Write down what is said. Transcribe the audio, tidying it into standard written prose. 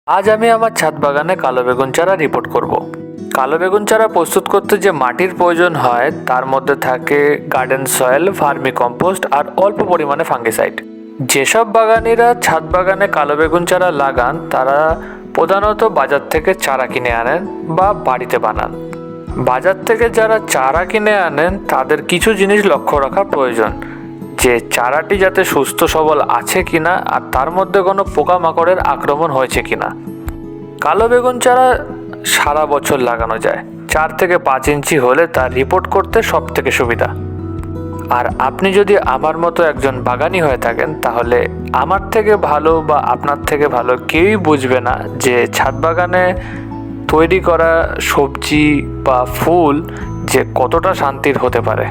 আজ আমি আমার ছাদ বাগানে কালো বেগুন চারা রিপোর্ট করব। কালো বেগুন চারা প্রস্তুত করতে যে মাটির প্রয়োজন হয় তার মধ্যে থাকে গার্ডেন সয়েল, ভার্মি কম্পোস্ট আর অল্প পরিমাণে ফাঙ্গিসাইড। যেসব বাগানিরা ছাদ বাগানে কালো বেগুন চারা লাগান তারা প্রধানত বাজার থেকে চারা কিনে আনেন বা বাড়িতে বানান। বাজার থেকে যারা চারা কিনে আনেন তাদের কিছু জিনিস লক্ষ্য রাখা প্রয়োজন, যে চারাটি যাতে সুস্থ সবল আছে কিনা আর তার মধ্যে কোনো পোকামাকড়ের আক্রমণ হয়েছে কিনা। কালো বেগুন চারা সারা বছর লাগানো যায়, 4 থেকে 5 ইঞ্চি হলে তার রিপোর্ট করতে সব থেকে সুবিধা। আর আপনি যদি আমার মতো একজন বাগানি হয়ে থাকেন তাহলে আমার থেকে ভালো বা আপনার থেকে ভালো কেউই বুঝবে না যে ছাদ বাগানে তৈরি করা সবজি বা ফুল যে কতটা শান্তির হতে পারে।